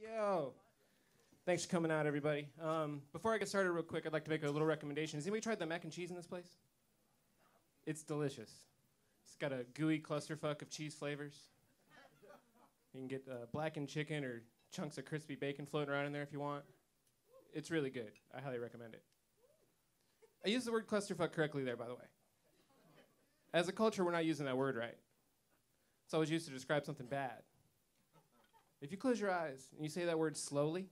Yo. Thanks for coming out, everybody. Before I get started real quick, I'd like to make a little recommendation. Has anybody tried the mac and cheese in this place? It's delicious. It's got a gooey clusterfuck of cheese flavors. You can get blackened chicken or chunks of crispy bacon floating around in there if you want. It's really good. I highly recommend it. I used the word clusterfuck correctly there, by the way. As a culture, we're not using that word right. It's always used to describe something bad. If you close your eyes and you say that word slowly,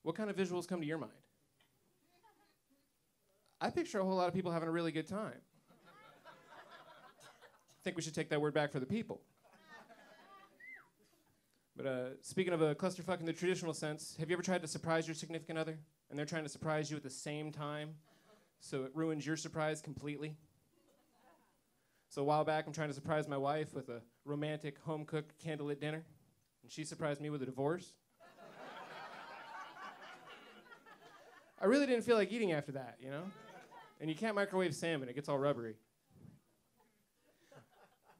what kind of visuals come to your mind? I picture a whole lot of people having a really good time. I think we should take that word back for the people. But speaking of a clusterfuck in the traditional sense, have you ever tried to surprise your significant other and they're trying to surprise you at the same time so it ruins your surprise completely? So a while back, I'm trying to surprise my wife with a romantic, home-cooked, candlelit dinner, and she surprised me with a divorce. I really didn't feel like eating after that, you know? And you can't microwave salmon, it gets all rubbery.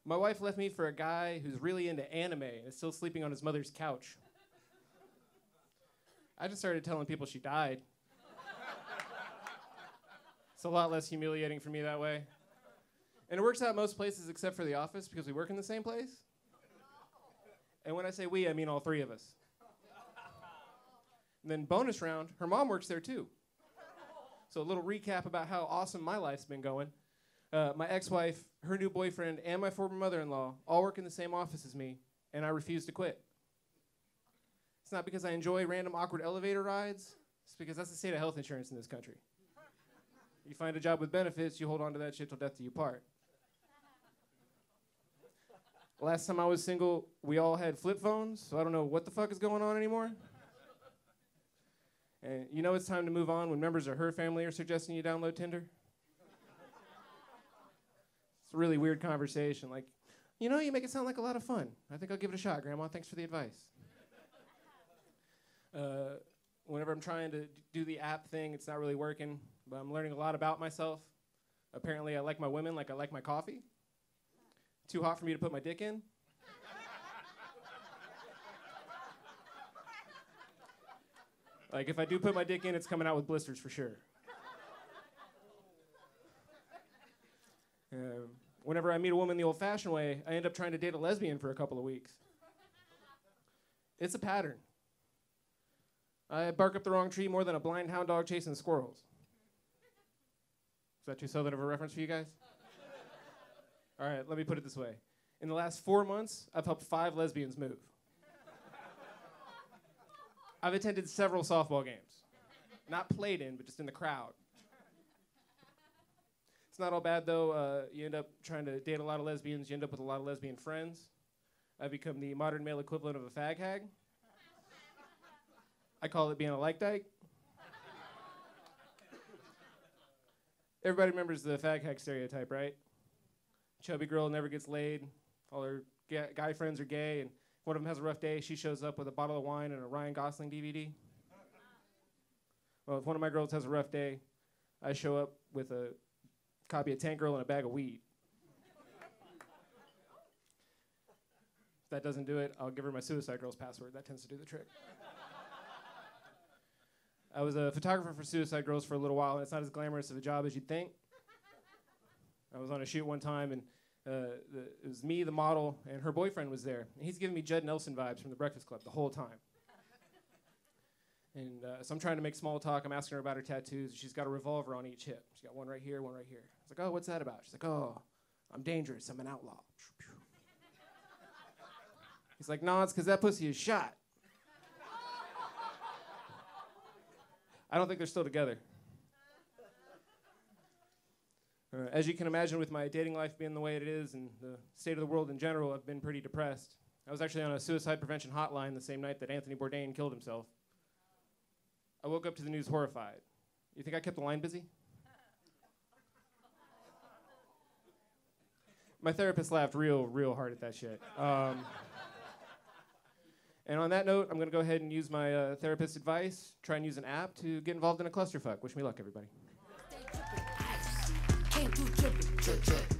My wife left me for a guy who's really into anime and is still sleeping on his mother's couch. I just started telling people she died. It's a lot less humiliating for me that way. And it works out most places except for the office because we work in the same place. And when I say we, I mean all three of us. And then bonus round, her mom works there too. So a little recap about how awesome my life's been going. My ex-wife, her new boyfriend, and my former mother-in-law all work in the same office as me, and I refuse to quit. It's not because I enjoy random awkward elevator rides. It's because that's the state of health insurance in this country. You find a job with benefits, you hold on to that shit till death do you part. Last time I was single, we all had flip phones, so I don't know what the fuck is going on anymore. And you know it's time to move on when members of her family are suggesting you download Tinder? It's a really weird conversation. Like, you know, you make it sound like a lot of fun. I think I'll give it a shot, Grandma. Thanks for the advice. Whenever I'm trying to do the app thing, it's not really working, but I'm learning a lot about myself. Apparently, I like my women like I like my coffee. Too hot for me to put my dick in. Like, if I do put my dick in, it's coming out with blisters for sure. Whenever I meet a woman the old-fashioned way, I end up trying to date a lesbian for a couple of weeks. It's a pattern. I bark up the wrong tree more than a blind hound dog chasing squirrels. Is that too southern of a reference for you guys? All right, let me put it this way. In the last 4 months, I've helped 5 lesbians move. I've attended several softball games. Not played in, but just in the crowd. It's not all bad, though. You end up trying to date a lot of lesbians. You end up with a lot of lesbian friends. I've become the modern male equivalent of a fag hag. I call it being a like dyke. Everybody remembers the fag hag stereotype, right? Chubby girl never gets laid. All her guy friends are gay, and if one of them has a rough day, she shows up with a bottle of wine and a Ryan Gosling DVD. Well, if one of my girls has a rough day, I show up with a copy of Tank Girl and a bag of weed. If that doesn't do it, I'll give her my Suicide Girls password. That tends to do the trick. I was a photographer for Suicide Girls for a little while, and it's not as glamorous of a job as you'd think. I was on a shoot one time, and it was me, the model, and her boyfriend was there. And he's giving me Judd Nelson vibes from The Breakfast Club the whole time. And so I'm trying to make small talk. I'm asking her about her tattoos. She's got a revolver on each hip. She's got one right here, one right here. I was like, oh, what's that about? She's like, oh, I'm dangerous. I'm an outlaw. He's like, no, it's because that pussy is shot. I don't think they're still together. As you can imagine, with my dating life being the way it is and the state of the world in general, I've been pretty depressed. I was actually on a suicide prevention hotline the same night that Anthony Bourdain killed himself. I woke up to the news horrified. You think I kept the line busy? My therapist laughed real hard at that shit. And on that note, I'm going to go ahead and use my therapist's advice, try and use an app to get involved in a clusterfuck. Wish me luck, everybody. Came through tripping.